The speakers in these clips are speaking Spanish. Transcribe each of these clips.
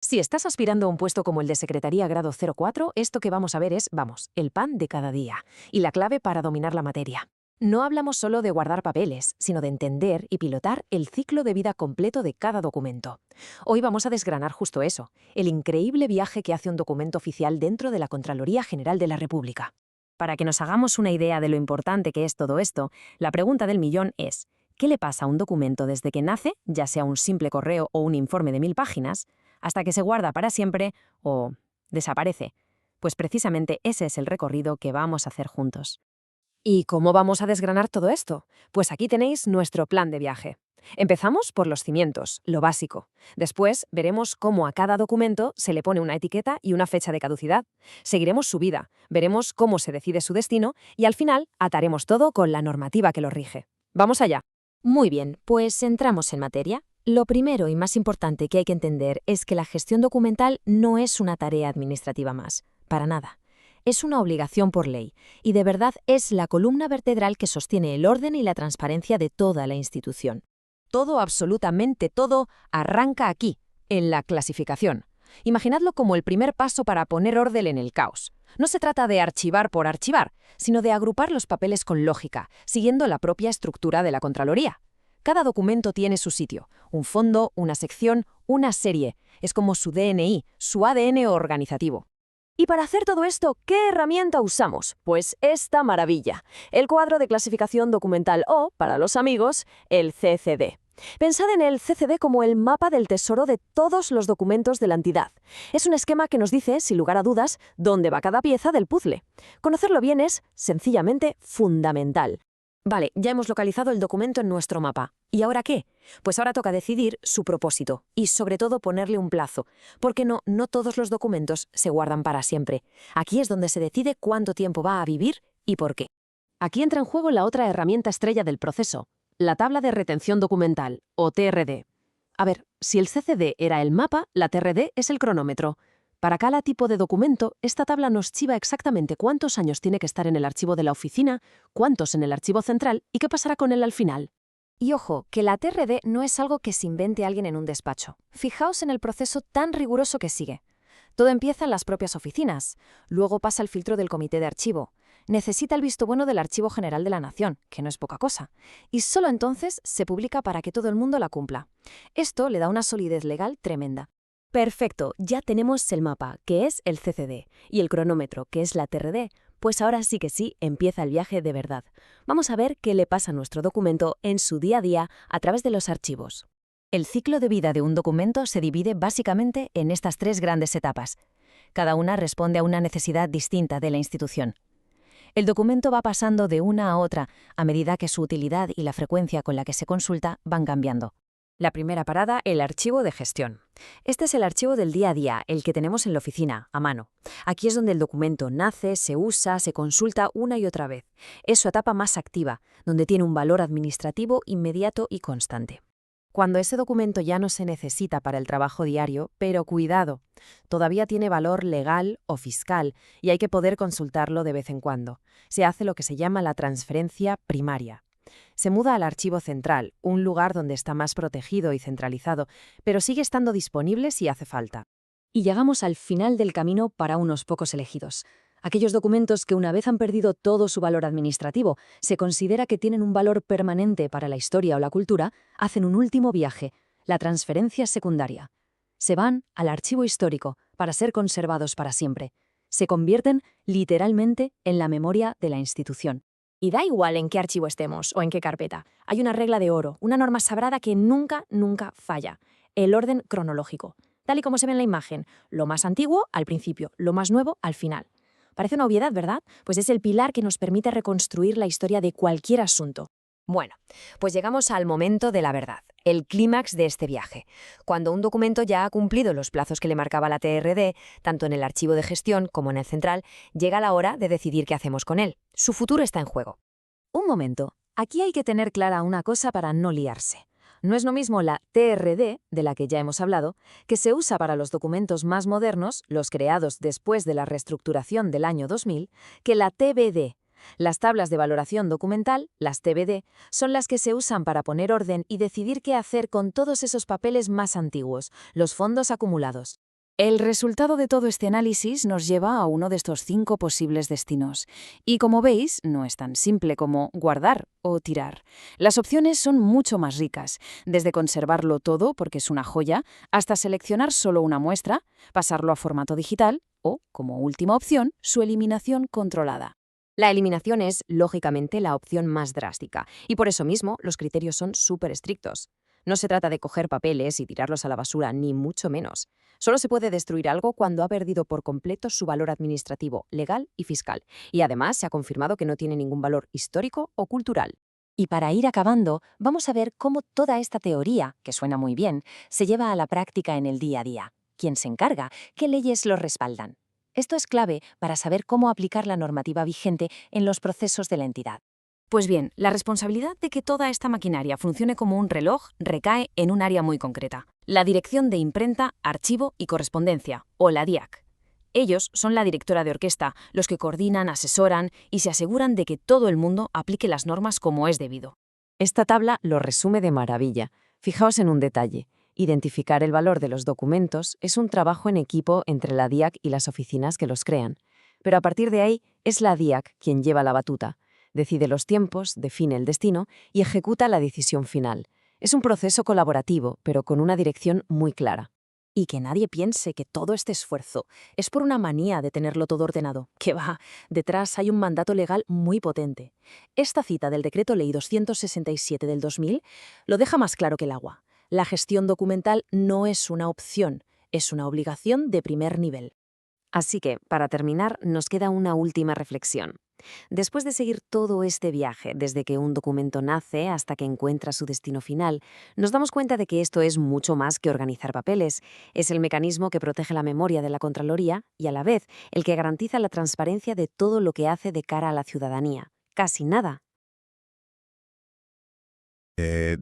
Si estás aspirando a un puesto como el de Secretaría Grado 04, esto que vamos a ver es, el pan de cada día y la clave para dominar la materia. No hablamos solo de guardar papeles, sino de entender y pilotar el ciclo de vida completo de cada documento. Hoy vamos a desgranar justo eso, el increíble viaje que hace un documento oficial dentro de la Contraloría General de la República. Para que nos hagamos una idea de lo importante que es todo esto, la pregunta del millón es, ¿qué le pasa a un documento desde que nace, ya sea un simple correo o un informe de 1000 páginas, hasta que se guarda para siempre o desaparece? Pues precisamente ese es el recorrido que vamos a hacer juntos. ¿Y cómo vamos a desgranar todo esto? Pues aquí tenéis nuestro plan de viaje. Empezamos por los cimientos, lo básico. Después veremos cómo a cada documento se le pone una etiqueta y una fecha de caducidad. Seguiremos su vida, veremos cómo se decide su destino y al final ataremos todo con la normativa que lo rige. ¡Vamos allá! Muy bien, pues entramos en materia. Lo primero y más importante que hay que entender es que la gestión documental no es una tarea administrativa más, para nada. Es una obligación por ley y de verdad es la columna vertebral que sostiene el orden y la transparencia de toda la institución. Todo, absolutamente todo, arranca aquí, en la clasificación. Imaginadlo como el primer paso para poner orden en el caos. No se trata de archivar por archivar, sino de agrupar los papeles con lógica, siguiendo la propia estructura de la Contraloría. Cada documento tiene su sitio, un fondo, una sección, una serie. Es como su DNI, su ADN organizativo. Y para hacer todo esto, ¿qué herramienta usamos? Pues esta maravilla, el cuadro de clasificación documental o, para los amigos, el CCD. Pensad en el CCD como el mapa del tesoro de todos los documentos de la entidad. Es un esquema que nos dice, sin lugar a dudas, dónde va cada pieza del puzzle. Conocerlo bien es, sencillamente, fundamental. Vale, ya hemos localizado el documento en nuestro mapa. ¿Y ahora qué? Pues ahora toca decidir su propósito y, sobre todo, ponerle un plazo. Porque no todos los documentos se guardan para siempre. Aquí es donde se decide cuánto tiempo va a vivir y por qué. Aquí entra en juego la otra herramienta estrella del proceso, la tabla de retención documental, o TRD. A ver, si el CCD era el mapa, la TRD es el cronómetro. Para cada tipo de documento, esta tabla nos chiva exactamente cuántos años tiene que estar en el archivo de la oficina, cuántos en el archivo central y qué pasará con él al final. Y ojo, que la TRD no es algo que se invente alguien en un despacho. Fijaos en el proceso tan riguroso que sigue. Todo empieza en las propias oficinas, luego pasa el filtro del comité de archivo, necesita el visto bueno del Archivo General de la Nación, que no es poca cosa, y solo entonces se publica para que todo el mundo la cumpla. Esto le da una solidez legal tremenda. Perfecto, ya tenemos el mapa, que es el CCD, y el cronómetro, que es la TRD. Pues ahora sí que sí, empieza el viaje de verdad. Vamos a ver qué le pasa a nuestro documento en su día a día a través de los archivos. El ciclo de vida de un documento se divide básicamente en estas tres grandes etapas. Cada una responde a una necesidad distinta de la institución. El documento va pasando de una a otra a medida que su utilidad y la frecuencia con la que se consulta van cambiando. La primera parada, el archivo de gestión. Este es el archivo del día a día, el que tenemos en la oficina, a mano. Aquí es donde el documento nace, se usa, se consulta una y otra vez. Es su etapa más activa, donde tiene un valor administrativo inmediato y constante. Cuando ese documento ya no se necesita para el trabajo diario, pero cuidado, todavía tiene valor legal o fiscal y hay que poder consultarlo de vez en cuando. Se hace lo que se llama la transferencia primaria. Se muda al archivo central, un lugar donde está más protegido y centralizado, pero sigue estando disponible si hace falta. Y llegamos al final del camino para unos pocos elegidos. Aquellos documentos que una vez han perdido todo su valor administrativo, se considera que tienen un valor permanente para la historia o la cultura, hacen un último viaje, la transferencia secundaria. Se van al archivo histórico para ser conservados para siempre. Se convierten literalmente en la memoria de la institución. Y da igual en qué archivo estemos o en qué carpeta. Hay una regla de oro, una norma sagrada que nunca falla. El orden cronológico. Tal y como se ve en la imagen, lo más antiguo al principio, lo más nuevo al final. Parece una obviedad, ¿verdad? Pues es el pilar que nos permite reconstruir la historia de cualquier asunto. Bueno, pues llegamos al momento de la verdad, el clímax de este viaje. Cuando un documento ya ha cumplido los plazos que le marcaba la TRD, tanto en el archivo de gestión como en el central, llega la hora de decidir qué hacemos con él. Su futuro está en juego. Un momento, aquí hay que tener clara una cosa para no liarse. No es lo mismo la TRD, de la que ya hemos hablado, que se usa para los documentos más modernos, los creados después de la reestructuración del año 2000, que la TBD. Las tablas de valoración documental, las TBD, son las que se usan para poner orden y decidir qué hacer con todos esos papeles más antiguos, los fondos acumulados. El resultado de todo este análisis nos lleva a uno de estos 5 posibles destinos. Y como veis, no es tan simple como guardar o tirar. Las opciones son mucho más ricas, desde conservarlo todo porque es una joya, hasta seleccionar solo una muestra, pasarlo a formato digital o, como última opción, su eliminación controlada. La eliminación es, lógicamente, la opción más drástica, y por eso mismo los criterios son súper estrictos. No se trata de coger papeles y tirarlos a la basura, ni mucho menos. Solo se puede destruir algo cuando ha perdido por completo su valor administrativo, legal y fiscal, y además se ha confirmado que no tiene ningún valor histórico o cultural. Y para ir acabando, vamos a ver cómo toda esta teoría, que suena muy bien, se lleva a la práctica en el día a día. ¿Quién se encarga? ¿Qué leyes lo respaldan? Esto es clave para saber cómo aplicar la normativa vigente en los procesos de la entidad. Pues bien, la responsabilidad de que toda esta maquinaria funcione como un reloj recae en un área muy concreta: la Dirección de Imprenta, Archivo y Correspondencia, o la DIAC. Ellos son la directora de orquesta, los que coordinan, asesoran y se aseguran de que todo el mundo aplique las normas como es debido. Esta tabla lo resume de maravilla. Fijaos en un detalle. Identificar el valor de los documentos es un trabajo en equipo entre la DIAC y las oficinas que los crean. Pero a partir de ahí es la DIAC quien lleva la batuta. Decide los tiempos, define el destino y ejecuta la decisión final. Es un proceso colaborativo, pero con una dirección muy clara. Y que nadie piense que todo este esfuerzo es por una manía de tenerlo todo ordenado. Que va, detrás hay un mandato legal muy potente. Esta cita del Decreto Ley 267 del 2000 lo deja más claro que el agua. La gestión documental no es una opción, es una obligación de primer nivel. Así que, para terminar, nos queda una última reflexión. Después de seguir todo este viaje, desde que un documento nace hasta que encuentra su destino final, nos damos cuenta de que esto es mucho más que organizar papeles. Es el mecanismo que protege la memoria de la Contraloría y, a la vez, el que garantiza la transparencia de todo lo que hace de cara a la ciudadanía. Casi nada.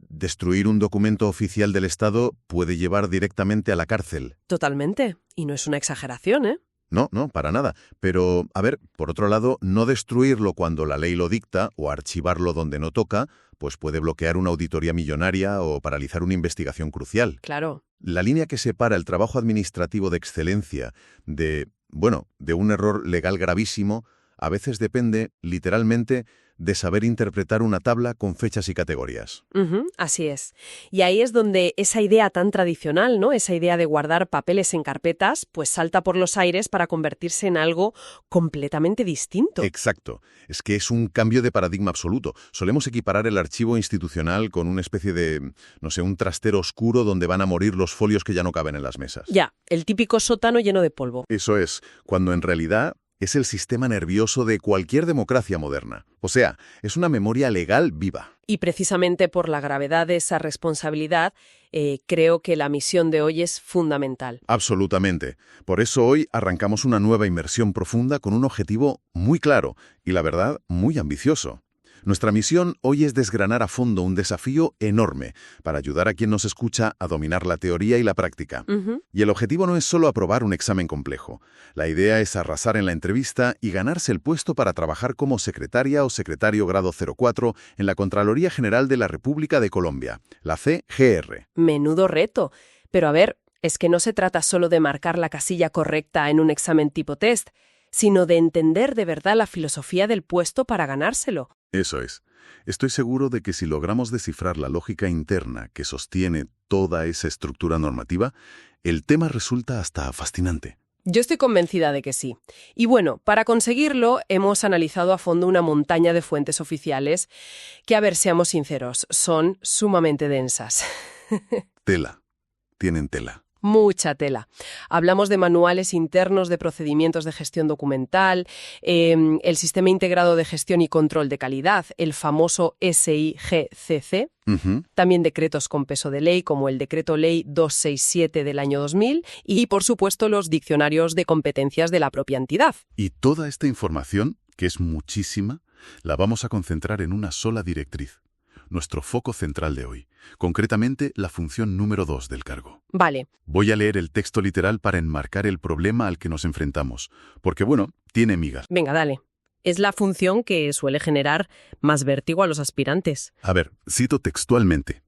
Destruir un documento oficial del Estado puede llevar directamente a la cárcel. Totalmente. Y no es una exageración, ¿eh? No, para nada. Pero, a ver, por otro lado, no destruirlo cuando la ley lo dicta o archivarlo donde no toca, pues puede bloquear una auditoría millonaria o paralizar una investigación crucial. Claro. La línea que separa el trabajo administrativo de excelencia de un error legal gravísimo, a veces depende, literalmente, de saber interpretar una tabla con fechas y categorías. Así es. Y ahí es donde esa idea tan tradicional, ¿no? Esa idea de guardar papeles en carpetas, pues salta por los aires para convertirse en algo completamente distinto. Exacto. Es que es un cambio de paradigma absoluto. Solemos equiparar el archivo institucional con una especie de, un trastero oscuro donde van a morir los folios que ya no caben en las mesas. Ya, el típico sótano lleno de polvo. Eso es, cuando en realidad es el sistema nervioso de cualquier democracia moderna. O sea, es una memoria legal viva. Y precisamente por la gravedad de esa responsabilidad, creo que la misión de hoy es fundamental. Absolutamente. Por eso hoy arrancamos una nueva inmersión profunda con un objetivo muy claro y, la verdad, muy ambicioso. Nuestra misión hoy es desgranar a fondo un desafío enorme para ayudar a quien nos escucha a dominar la teoría y la práctica. Y el objetivo no es solo aprobar un examen complejo. La idea es arrasar en la entrevista y ganarse el puesto para trabajar como secretaria o secretario grado 04 en la Contraloría General de la República de Colombia, la CGR. Menudo reto. Pero a ver, es que no se trata solo de marcar la casilla correcta en un examen tipo test, sino de entender de verdad la filosofía del puesto para ganárselo. Eso es. Estoy seguro de que si logramos descifrar la lógica interna que sostiene toda esa estructura normativa, el tema resulta hasta fascinante. Yo estoy convencida de que sí. Y bueno, para conseguirlo hemos analizado a fondo una montaña de fuentes oficiales que, a ver, seamos sinceros, son sumamente densas. Tela. Tienen tela. Mucha tela. Hablamos de manuales internos de procedimientos de gestión documental, el Sistema Integrado de Gestión y Control de Calidad, el famoso SIGCC, también decretos con peso de ley como el Decreto Ley 267 del año 2000 y, por supuesto, los diccionarios de competencias de la propia entidad. Y toda esta información, que es muchísima, la vamos a concentrar en una sola directriz. Nuestro foco central de hoy, concretamente la función número 2 del cargo. Vale. Voy a leer el texto literal para enmarcar el problema al que nos enfrentamos, porque, tiene migas. Venga, dale. Es la función que suele generar más vértigo a los aspirantes. A ver, cito textualmente.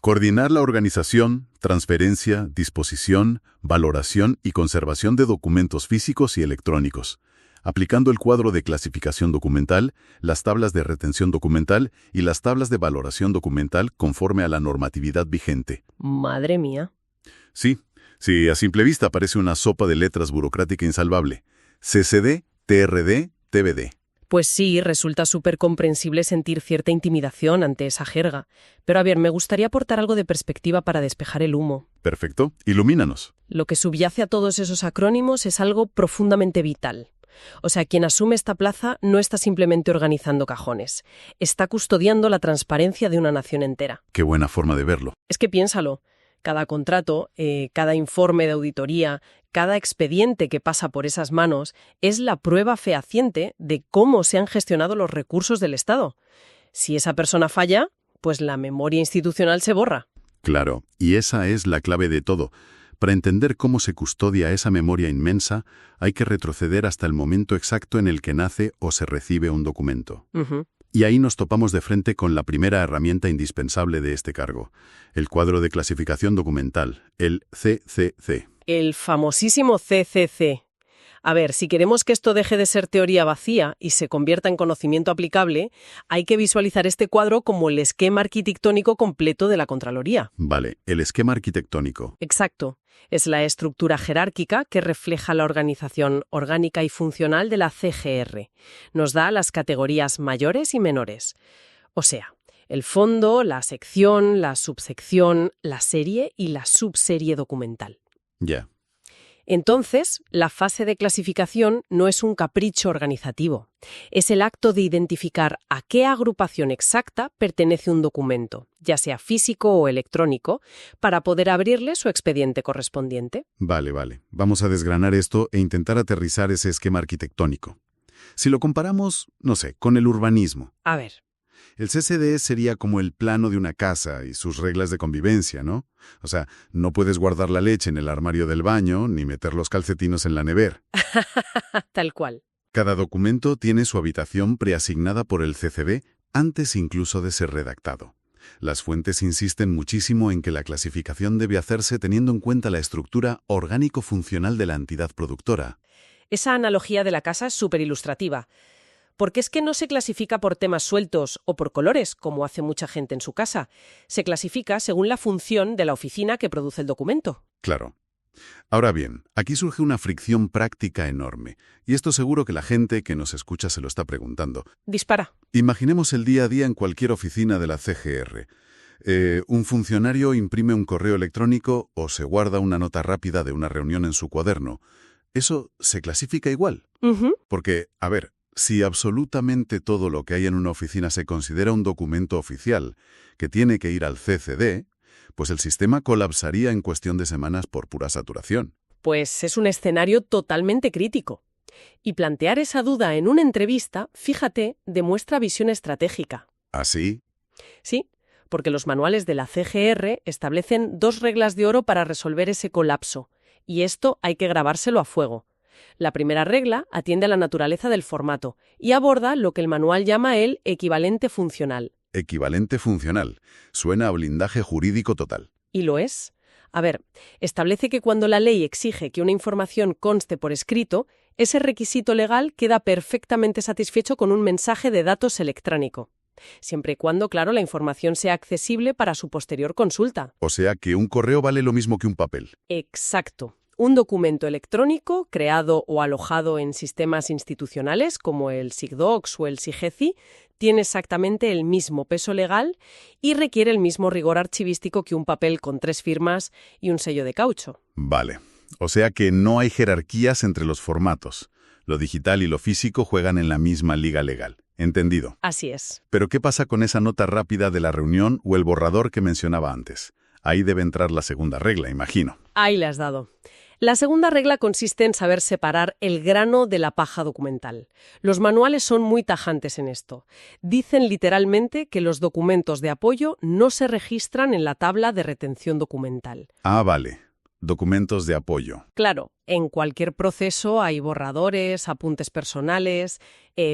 Coordinar la organización, transferencia, disposición, valoración y conservación de documentos físicos y electrónicos, aplicando el cuadro de clasificación documental, las tablas de retención documental y las tablas de valoración documental conforme a la normatividad vigente. Madre mía. Sí, a simple vista parece una sopa de letras burocrática insalvable. CCD, TRD, TBD. Pues sí, resulta súper comprensible sentir cierta intimidación ante esa jerga. Pero a ver, me gustaría aportar algo de perspectiva para despejar el humo. Perfecto, ilumínanos. Lo que subyace a todos esos acrónimos es algo profundamente vital. O sea, quien asume esta plaza no está simplemente organizando cajones, está custodiando la transparencia de una nación entera. Qué buena forma de verlo. Es que piénsalo, cada contrato, cada informe de auditoría, cada expediente que pasa por esas manos es la prueba fehaciente de cómo se han gestionado los recursos del Estado. Si esa persona falla, pues la memoria institucional se borra. Claro, y esa es la clave de todo. Para entender cómo se custodia esa memoria inmensa, hay que retroceder hasta el momento exacto en el que nace o se recibe un documento. Y ahí nos topamos de frente con la primera herramienta indispensable de este cargo, el cuadro de clasificación documental, el CCC. El famosísimo CCC. A ver, si queremos que esto deje de ser teoría vacía y se convierta en conocimiento aplicable, hay que visualizar este cuadro como el esquema arquitectónico completo de la Contraloría. Vale, el esquema arquitectónico. Exacto. Es la estructura jerárquica que refleja la organización orgánica y funcional de la CGR. Nos da las categorías mayores y menores. O sea, el fondo, la sección, la subsección, la serie y la subserie documental. Ya. Entonces, la fase de clasificación no es un capricho organizativo. Es el acto de identificar a qué agrupación exacta pertenece un documento, ya sea físico o electrónico, para poder abrirle su expediente correspondiente. Vale. Vamos a desgranar esto e intentar aterrizar ese esquema arquitectónico. Si lo comparamos, no sé, con el urbanismo. A ver. El CCD sería como el plano de una casa y sus reglas de convivencia, ¿no? O sea, no puedes guardar la leche en el armario del baño ni meter los calcetines en la nevera. Tal cual. Cada documento tiene su habitación preasignada por el CCD antes incluso de ser redactado. Las fuentes insisten muchísimo en que la clasificación debe hacerse teniendo en cuenta la estructura orgánico-funcional de la entidad productora. Esa analogía de la casa es súper ilustrativa. Porque es que no se clasifica por temas sueltos o por colores, como hace mucha gente en su casa. Se clasifica según la función de la oficina que produce el documento. Claro. Ahora bien, aquí surge una fricción práctica enorme, y esto seguro que la gente que nos escucha se lo está preguntando. Dispara. Imaginemos el día a día en cualquier oficina de la CGR. Un funcionario imprime un correo electrónico o se guarda una nota rápida de una reunión en su cuaderno. ¿Eso se clasifica igual? Porque, a ver, si absolutamente todo lo que hay en una oficina se considera un documento oficial que tiene que ir al CCD, pues el sistema colapsaría en cuestión de semanas por pura saturación. Pues es un escenario totalmente crítico. Y plantear esa duda en una entrevista, fíjate, demuestra visión estratégica. ¿Ah, sí? Sí, porque los manuales de la CGR establecen 2 reglas de oro para resolver ese colapso. Y esto hay que grabárselo a fuego. La primera regla atiende a la naturaleza del formato y aborda lo que el manual llama el equivalente funcional. Equivalente funcional. Suena a blindaje jurídico total. ¿Y lo es? A ver, establece que cuando la ley exige que una información conste por escrito, ese requisito legal queda perfectamente satisfecho con un mensaje de datos electrónico. Siempre y cuando, claro, la información sea accesible para su posterior consulta. O sea que un correo vale lo mismo que un papel. Exacto. Un documento electrónico creado o alojado en sistemas institucionales como el SIGDocs o el SIGECI tiene exactamente el mismo peso legal y requiere el mismo rigor archivístico que un papel con 3 firmas y un sello de caucho. Vale. O sea que no hay jerarquías entre los formatos. Lo digital y lo físico juegan en la misma liga legal. Entendido. Así es. Pero ¿qué pasa con esa nota rápida de la reunión o el borrador que mencionaba antes? Ahí debe entrar la segunda regla, imagino. Ahí le has dado. La segunda regla consiste en saber separar el grano de la paja documental. Los manuales son muy tajantes en esto. Dicen literalmente que los documentos de apoyo no se registran en la tabla de retención documental. Ah, vale. documentos de apoyo. Claro, en cualquier proceso hay borradores, apuntes personales,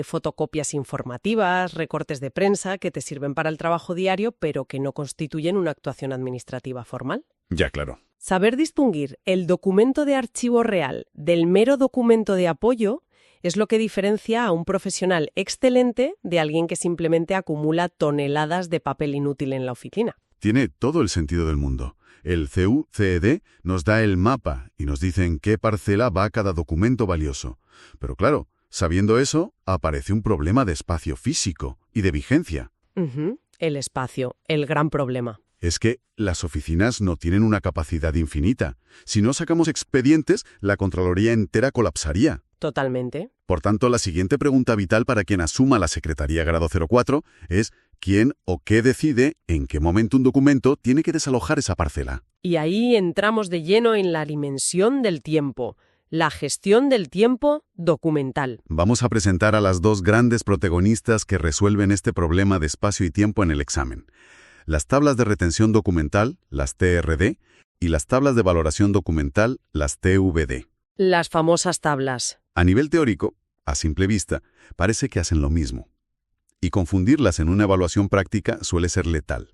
fotocopias informativas, recortes de prensa que te sirven para el trabajo diario, pero que no constituyen una actuación administrativa formal. Ya, claro. Saber distinguir el documento de archivo real del mero documento de apoyo es lo que diferencia a un profesional excelente de alguien que simplemente acumula toneladas de papel inútil en la oficina. Tiene todo el sentido del mundo. El CU-CED nos da el mapa y nos dice en qué parcela va cada documento valioso. Pero claro, sabiendo eso, aparece un problema de espacio físico y de vigencia. El espacio, el gran problema. Es que las oficinas no tienen una capacidad infinita. Si no sacamos expedientes, la Contraloría entera colapsaría. Totalmente. Por tanto, la siguiente pregunta vital para quien asuma la Secretaría Grado 04 es ¿quién o qué decide en qué momento un documento tiene que desalojar esa parcela? Y ahí entramos de lleno en la dimensión del tiempo, la gestión del tiempo documental. Vamos a presentar a las dos grandes protagonistas que resuelven este problema de espacio y tiempo en el examen. Las tablas de retención documental, las TRD, y las tablas de valoración documental, las TVD. Las famosas tablas. A nivel teórico, a simple vista, parece que hacen lo mismo. Y confundirlas en una evaluación práctica suele ser letal.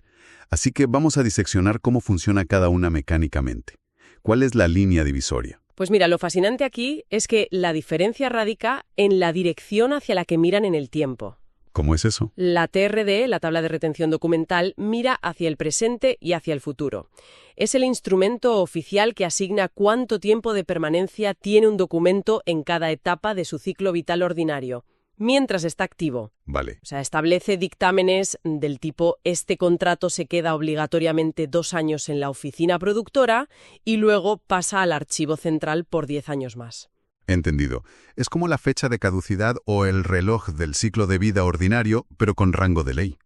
Así que vamos a diseccionar cómo funciona cada una mecánicamente. ¿Cuál es la línea divisoria? Pues mira, lo fascinante aquí es que la diferencia radica en la dirección hacia la que miran en el tiempo. ¿Cómo es eso? La TRD, la tabla de retención documental, mira hacia el presente y hacia el futuro. Es el instrumento oficial que asigna cuánto tiempo de permanencia tiene un documento en cada etapa de su ciclo vital ordinario, mientras está activo. Vale. O sea, establece dictámenes del tipo este contrato se queda obligatoriamente 2 años en la oficina productora y luego pasa al archivo central por 10 años más. Entendido. Es como la fecha de caducidad o el reloj del ciclo de vida ordinario, pero con rango de ley.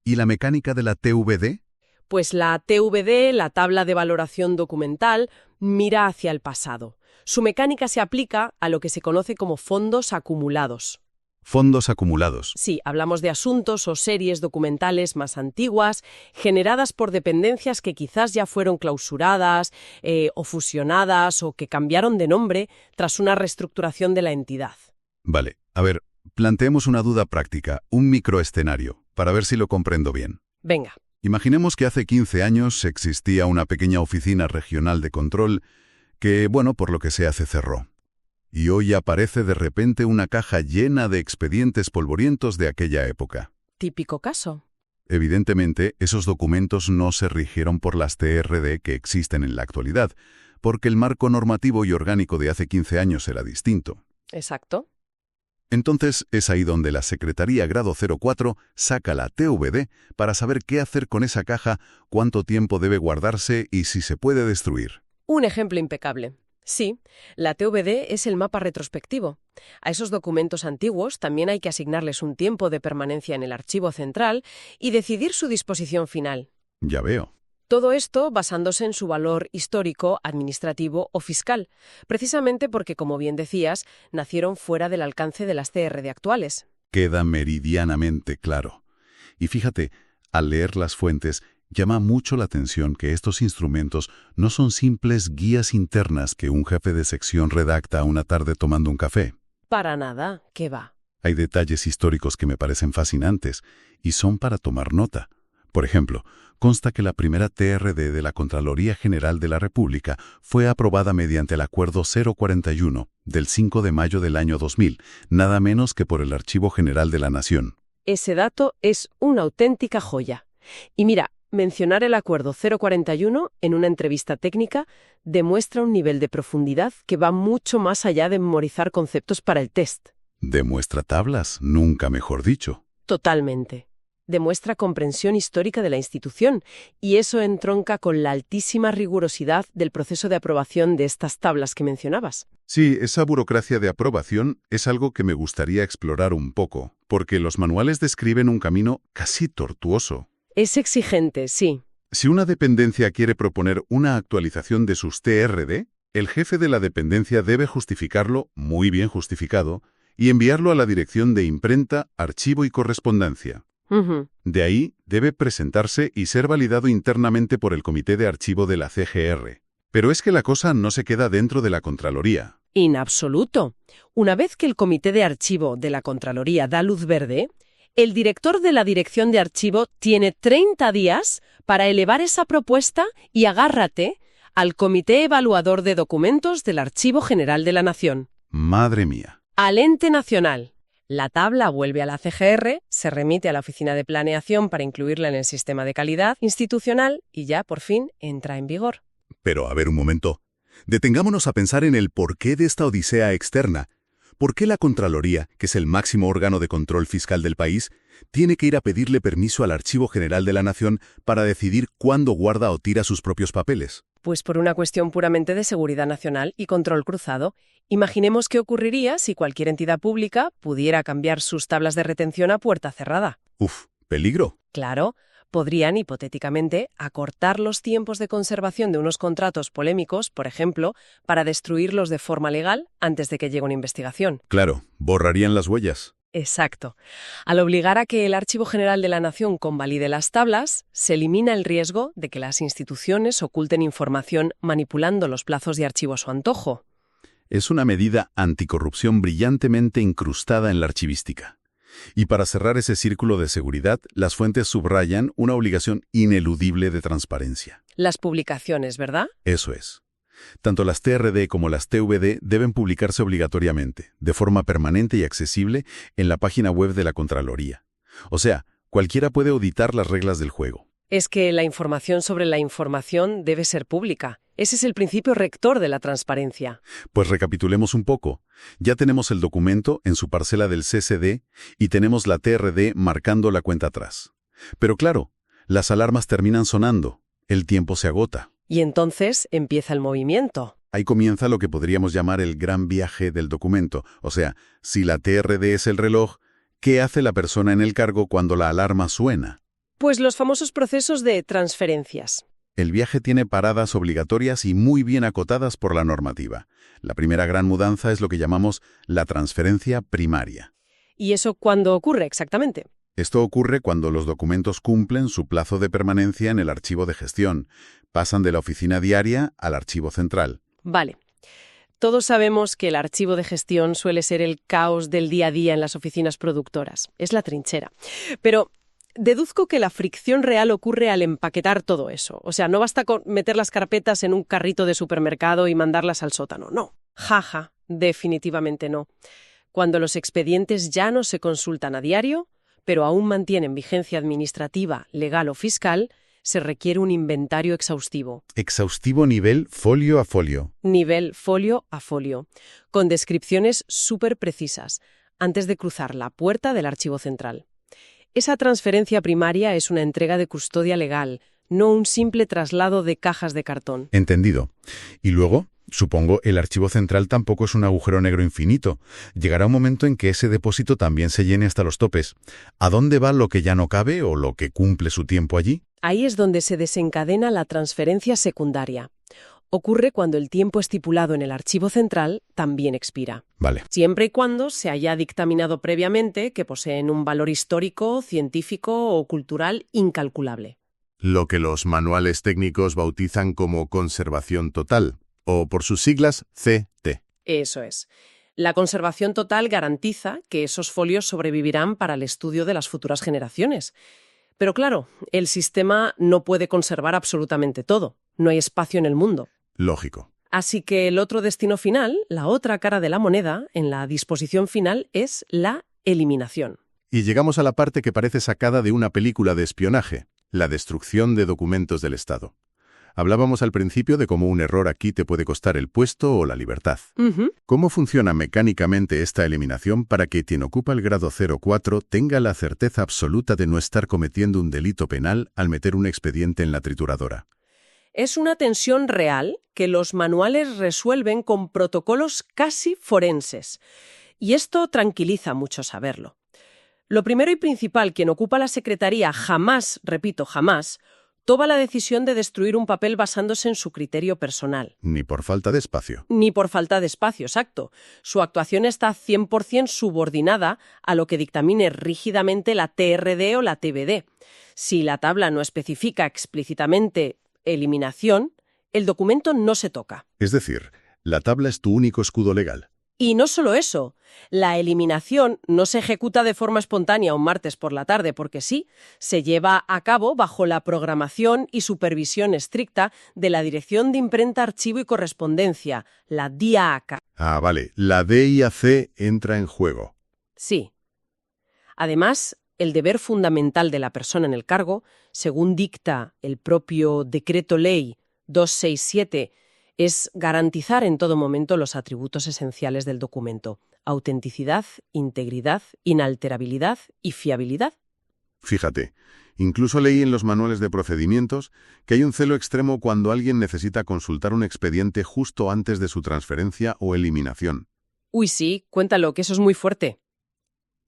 ¿Y la mecánica de la TVD? Pues la TVD, la tabla de valoración documental, mira hacia el pasado. Su mecánica se aplica a lo que se conoce como fondos acumulados. Fondos acumulados. Sí, hablamos de asuntos o series documentales más antiguas, generadas por dependencias que quizás ya fueron clausuradas o fusionadas o que cambiaron de nombre tras una reestructuración de la entidad. Vale. A ver, planteemos una duda práctica, un microescenario, para ver si lo comprendo bien. Venga. Imaginemos que hace 15 años existía una pequeña oficina regional de control que, bueno, por lo que sea, se cerró. Y hoy aparece de repente una caja llena de expedientes polvorientos de aquella época. Típico caso. Evidentemente, esos documentos no se rigieron por las TRD que existen en la actualidad, porque el marco normativo y orgánico de hace 15 años era distinto. Exacto. Entonces, es ahí donde la Secretaría Grado 04 saca la TVD para saber qué hacer con esa caja, cuánto tiempo debe guardarse y si se puede destruir. Un ejemplo impecable. Sí, la TVD es el mapa retrospectivo. A esos documentos antiguos también hay que asignarles un tiempo de permanencia en el archivo central y decidir su disposición final. Ya veo. Todo esto basándose en su valor histórico, administrativo o fiscal, precisamente porque, como bien decías, nacieron fuera del alcance de las TRD actuales. Queda meridianamente claro. Y fíjate, al leer las fuentes, llama mucho la atención que estos instrumentos no son simples guías internas que un jefe de sección redacta una tarde tomando un café. Para nada, ¿qué va? Hay detalles históricos que me parecen fascinantes y son para tomar nota. Por ejemplo, consta que la primera TRD de la Contraloría General de la República fue aprobada mediante el Acuerdo 041 del 5 de mayo del año 2000, nada menos que por el Archivo General de la Nación. Ese dato es una auténtica joya. Y mira, mencionar el Acuerdo 041 en una entrevista técnica demuestra un nivel de profundidad que va mucho más allá de memorizar conceptos para el test. Demuestra tablas, nunca mejor dicho. Totalmente. Demuestra comprensión histórica de la institución, y eso entronca con la altísima rigurosidad del proceso de aprobación de estas tablas que mencionabas. Sí, esa burocracia de aprobación es algo que me gustaría explorar un poco, porque los manuales describen un camino casi tortuoso. Es exigente, sí. Si una dependencia quiere proponer una actualización de sus TRD, el jefe de la dependencia debe justificarlo, muy bien justificado, y enviarlo a la dirección de imprenta, archivo y correspondencia. De ahí debe presentarse y ser validado internamente por el Comité de Archivo de la CGR. Pero es que la cosa no se queda dentro de la Contraloría. En absoluto. Una vez que el comité de archivo de la Contraloría da luz verde, el director de la dirección de archivo tiene 30 días para elevar esa propuesta y agárrate al Comité Evaluador de Documentos del Archivo General de la Nación. Madre mía. Al ente nacional. La tabla vuelve a la CGR, se remite a la Oficina de Planeación para incluirla en el sistema de calidad institucional y ya, por fin, entra en vigor. Pero a ver un momento. Detengámonos a pensar en el porqué de esta odisea externa. ¿Por qué la Contraloría, que es el máximo órgano de control fiscal del país, tiene que ir a pedirle permiso al Archivo General de la Nación para decidir cuándo guarda o tira sus propios papeles? Pues por una cuestión puramente de seguridad nacional y control cruzado. Imaginemos qué ocurriría si cualquier entidad pública pudiera cambiar sus tablas de retención a puerta cerrada. Uf, peligro. Claro, podrían, hipotéticamente, acortar los tiempos de conservación de unos contratos polémicos, por ejemplo, para destruirlos de forma legal antes de que llegue una investigación. Claro, borrarían las huellas. Exacto. Al obligar a que el Archivo General de la Nación convalide las tablas, se elimina el riesgo de que las instituciones oculten información manipulando los plazos de archivo a su antojo. Es una medida anticorrupción brillantemente incrustada en la archivística. Y para cerrar ese círculo de seguridad, las fuentes subrayan una obligación ineludible de transparencia. Las publicaciones, ¿verdad? Eso es. Tanto las TRD como las TVD deben publicarse obligatoriamente, de forma permanente y accesible, en la página web de la Contraloría. O sea, cualquiera puede auditar las reglas del juego. Es que la información sobre la información debe ser pública. Ese es el principio rector de la transparencia. Pues recapitulemos un poco. Ya tenemos el documento en su parcela del CCD y tenemos la TRD marcando la cuenta atrás. Pero claro, las alarmas terminan sonando. El tiempo se agota. Y entonces empieza el movimiento. Ahí comienza lo que podríamos llamar el gran viaje del documento. O sea, si la TRD es el reloj, ¿qué hace la persona en el cargo cuando la alarma suena? Pues los famosos procesos de transferencias. El viaje tiene paradas obligatorias y muy bien acotadas por la normativa. La primera gran mudanza es lo que llamamos la transferencia primaria. ¿Y eso cuándo ocurre exactamente? Esto ocurre cuando los documentos cumplen su plazo de permanencia en el archivo de gestión, pasan de la oficina diaria al archivo central. Vale. Todos sabemos que el archivo de gestión suele ser el caos del día a día en las oficinas productoras. Es la trinchera. Pero deduzco que la fricción real ocurre al empaquetar todo eso. O sea, no basta con meter las carpetas en un carrito de supermercado y mandarlas al sótano. No. Jaja, definitivamente no. Cuando los expedientes ya no se consultan a diario, pero aún mantienen vigencia administrativa, legal o fiscal, se requiere un inventario exhaustivo. Exhaustivo nivel folio a folio. Nivel folio a folio, con descripciones súper precisas, antes de cruzar la puerta del archivo central. Esa transferencia primaria es una entrega de custodia legal, no un simple traslado de cajas de cartón. Entendido. Y luego, supongo, el archivo central tampoco es un agujero negro infinito. Llegará un momento en que ese depósito también se llene hasta los topes. ¿A dónde va lo que ya no cabe o lo que cumple su tiempo allí? Ahí es donde se desencadena la transferencia secundaria. Ocurre cuando el tiempo estipulado en el archivo central también expira. Vale. Siempre y cuando se haya dictaminado previamente que poseen un valor histórico, científico o cultural incalculable. Lo que los manuales técnicos bautizan como conservación total, o por sus siglas CT. Eso es. La conservación total garantiza que esos folios sobrevivirán para el estudio de las futuras generaciones. Pero claro, el sistema no puede conservar absolutamente todo. No hay espacio en el mundo. Lógico. Así que el otro destino final, la otra cara de la moneda, en la disposición final, es la eliminación. Y llegamos a la parte que parece sacada de una película de espionaje, la destrucción de documentos del Estado. Hablábamos al principio de cómo un error aquí te puede costar el puesto o la libertad. ¿Cómo funciona mecánicamente esta eliminación para que quien ocupa el grado 04 tenga la certeza absoluta de no estar cometiendo un delito penal al meter un expediente en la trituradora? Es una tensión real que los manuales resuelven con protocolos casi forenses. Y esto tranquiliza mucho saberlo. Lo primero y principal, quien ocupa la secretaría jamás, repito, jamás, toma la decisión de destruir un papel basándose en su criterio personal. Ni por falta de espacio. Ni por falta de espacio, exacto. Su actuación está 100% subordinada a lo que dictamine rígidamente la TRD o la TVD. Si la tabla no especifica explícitamente eliminación, el documento no se toca. Es decir, la tabla es tu único escudo legal. Y no solo eso, la eliminación no se ejecuta de forma espontánea un martes por la tarde, porque sí, se lleva a cabo bajo la programación y supervisión estricta de la Dirección de Imprenta, Archivo y Correspondencia, la DIAC. Ah, vale, la DIAC entra en juego. Sí. Además, el deber fundamental de la persona en el cargo, según dicta el propio Decreto Ley 267, es garantizar en todo momento los atributos esenciales del documento: autenticidad, integridad, inalterabilidad y fiabilidad. Fíjate, incluso leí en los manuales de procedimientos que hay un celo extremo cuando alguien necesita consultar un expediente justo antes de su transferencia o eliminación. Uy, sí, cuéntalo, que eso es muy fuerte.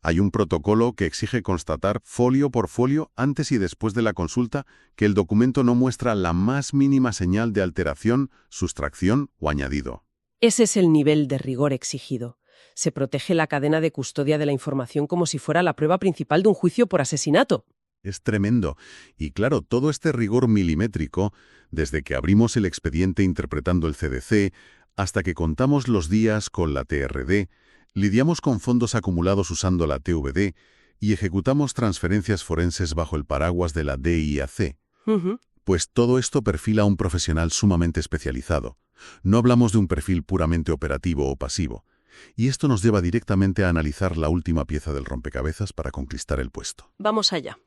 Hay un protocolo que exige constatar folio por folio antes y después de la consulta que el documento no muestra la más mínima señal de alteración, sustracción o añadido. Ese es el nivel de rigor exigido. Se protege la cadena de custodia de la información como si fuera la prueba principal de un juicio por asesinato. Es tremendo. Y claro, todo este rigor milimétrico, desde que abrimos el expediente interpretando el CDC hasta que contamos los días con la TRD, lidiamos con fondos acumulados usando la TVD y ejecutamos transferencias forenses bajo el paraguas de la DIAC. Pues todo esto perfila a un profesional sumamente especializado. No hablamos de un perfil puramente operativo o pasivo. Y esto nos lleva directamente a analizar la última pieza del rompecabezas para conquistar el puesto. Vamos allá.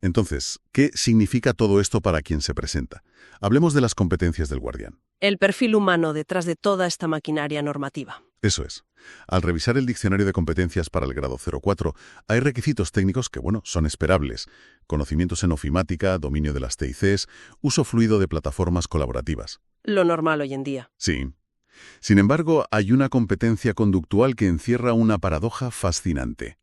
Entonces, ¿qué significa todo esto para quien se presenta? Hablemos de las competencias del guardián. El perfil humano detrás de toda esta maquinaria normativa. Eso es. Al revisar el diccionario de competencias para el grado 04, hay requisitos técnicos que, son esperables. Conocimientos en ofimática, dominio de las TICs, uso fluido de plataformas colaborativas. Lo normal hoy en día. Sí. Sin embargo, hay una competencia conductual que encierra una paradoja fascinante.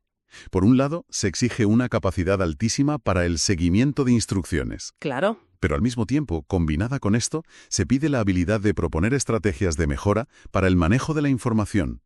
Por un lado, se exige una capacidad altísima para el seguimiento de instrucciones. Claro. Pero al mismo tiempo, combinada con esto, se pide la habilidad de proponer estrategias de mejora para el manejo de la información.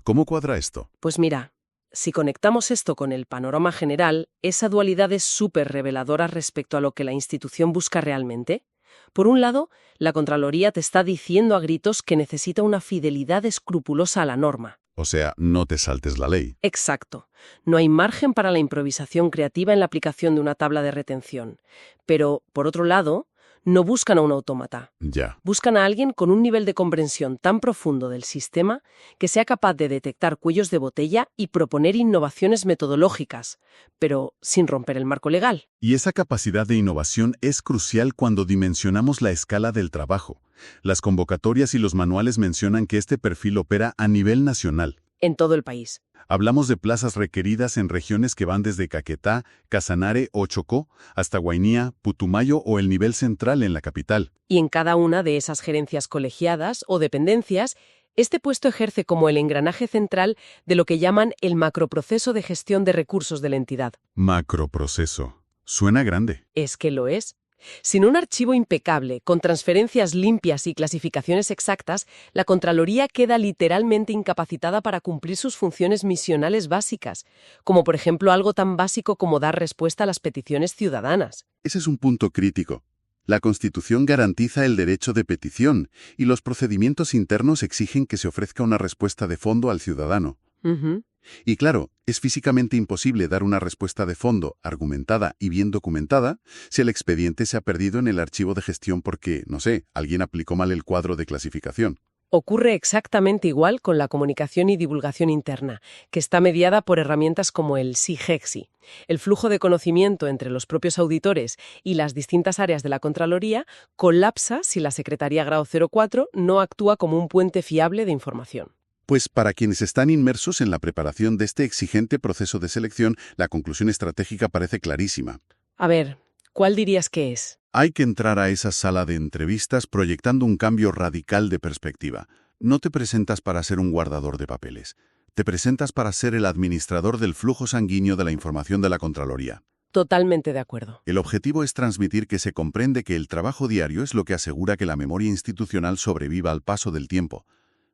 ¿Cómo cuadra esto? Pues mira, si conectamos esto con el panorama general, esa dualidad es súper reveladora respecto a lo que la institución busca realmente. Por un lado, la Contraloría te está diciendo a gritos que necesita una fidelidad escrupulosa a la norma. O sea, no te saltes la ley. Exacto. No hay margen para la improvisación creativa en la aplicación de una tabla de retención. Pero, por otro lado, no buscan a un autómata. Ya. Buscan a alguien con un nivel de comprensión tan profundo del sistema que sea capaz de detectar cuellos de botella y proponer innovaciones metodológicas, pero sin romper el marco legal. Y esa capacidad de innovación es crucial cuando dimensionamos la escala del trabajo. Las convocatorias y los manuales mencionan que este perfil opera a nivel nacional. En todo el país. Hablamos de plazas requeridas en regiones que van desde Caquetá, Casanare o Chocó hasta Guainía, Putumayo o el nivel central en la capital. Y en cada una de esas gerencias colegiadas o dependencias, este puesto ejerce como el engranaje central de lo que llaman el macroproceso de gestión de recursos de la entidad. Macroproceso. Suena grande. Es que lo es. Sin un archivo impecable, con transferencias limpias y clasificaciones exactas, la Contraloría queda literalmente incapacitada para cumplir sus funciones misionales básicas, como por ejemplo algo tan básico como dar respuesta a las peticiones ciudadanas. Ese es un punto crítico. La Constitución garantiza el derecho de petición y los procedimientos internos exigen que se ofrezca una respuesta de fondo al ciudadano. Y claro, es físicamente imposible dar una respuesta de fondo, argumentada y bien documentada, si el expediente se ha perdido en el archivo de gestión porque, alguien aplicó mal el cuadro de clasificación. Ocurre exactamente igual con la comunicación y divulgación interna, que está mediada por herramientas como el SIGEXI. El flujo de conocimiento entre los propios auditores y las distintas áreas de la Contraloría colapsa si la Secretaría Grado 04 no actúa como un puente fiable de información. Pues para quienes están inmersos en la preparación de este exigente proceso de selección, la conclusión estratégica parece clarísima. A ver, ¿cuál dirías que es? Hay que entrar a esa sala de entrevistas proyectando un cambio radical de perspectiva. No te presentas para ser un guardador de papeles. Te presentas para ser el administrador del flujo sanguíneo de la información de la Contraloría. Totalmente de acuerdo. El objetivo es transmitir que se comprende que el trabajo diario es lo que asegura que la memoria institucional sobreviva al paso del tiempo,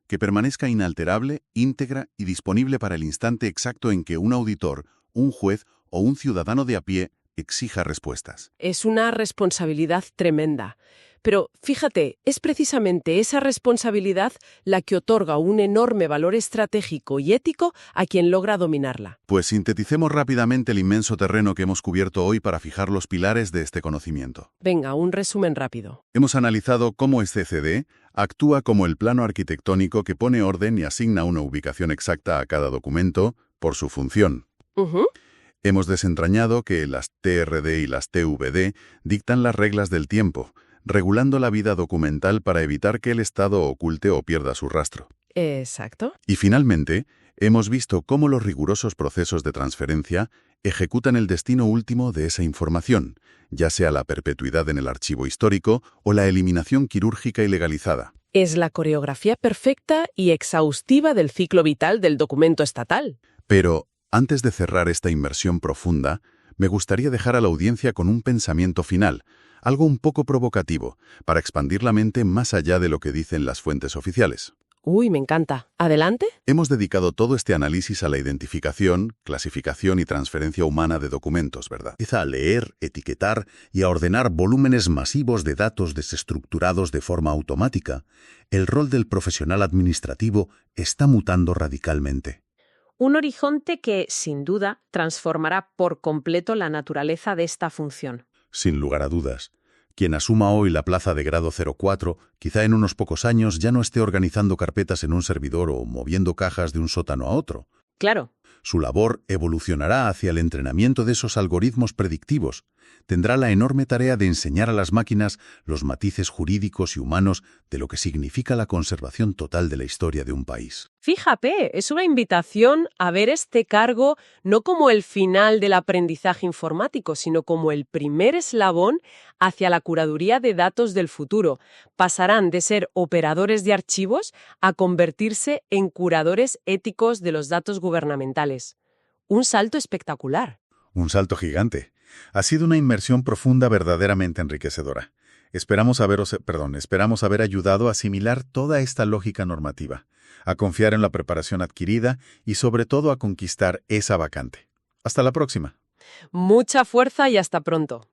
que permanezca inalterable, íntegra y disponible para el instante exacto en que un auditor, un juez o un ciudadano de a pie exija respuestas. Es una responsabilidad tremenda. Pero fíjate, es precisamente esa responsabilidad la que otorga un enorme valor estratégico y ético a quien logra dominarla. Pues sinteticemos rápidamente el inmenso terreno que hemos cubierto hoy para fijar los pilares de este conocimiento. Venga, un resumen rápido. Hemos analizado cómo este CD actúa como el plano arquitectónico que pone orden y asigna una ubicación exacta a cada documento por su función. Hemos desentrañado que las TRD y las TVD dictan las reglas del tiempo, regulando la vida documental para evitar que el Estado oculte o pierda su rastro. Exacto. Y finalmente, hemos visto cómo los rigurosos procesos de transferencia ejecutan el destino último de esa información, ya sea la perpetuidad en el archivo histórico o la eliminación quirúrgica y legalizada. Es la coreografía perfecta y exhaustiva del ciclo vital del documento estatal. Pero, antes de cerrar esta inmersión profunda, me gustaría dejar a la audiencia con un pensamiento final, algo un poco provocativo, para expandir la mente más allá de lo que dicen las fuentes oficiales. Uy, me encanta. ¿Adelante? Hemos dedicado todo este análisis a la identificación, clasificación y transferencia humana de documentos, ¿verdad? Empieza a leer, etiquetar y a ordenar volúmenes masivos de datos desestructurados de forma automática. El rol del profesional administrativo está mutando radicalmente. Un horizonte que, sin duda, transformará por completo la naturaleza de esta función. Sin lugar a dudas. Quien asuma hoy la plaza de grado 04, quizá en unos pocos años ya no esté organizando carpetas en un servidor o moviendo cajas de un sótano a otro. Claro. Su labor evolucionará hacia el entrenamiento de esos algoritmos predictivos. Tendrá la enorme tarea de enseñar a las máquinas los matices jurídicos y humanos de lo que significa la conservación total de la historia de un país. Fíjate, es una invitación a ver este cargo no como el final del aprendizaje informático, sino como el primer eslabón hacia la curaduría de datos del futuro. Pasarán de ser operadores de archivos a convertirse en curadores éticos de los datos gubernamentales. Un salto espectacular. Un salto gigante. Ha sido una inmersión profunda verdaderamente enriquecedora. Esperamos haber ayudado a asimilar toda esta lógica normativa, a confiar en la preparación adquirida y sobre todo a conquistar esa vacante. Hasta la próxima. Mucha fuerza y hasta pronto.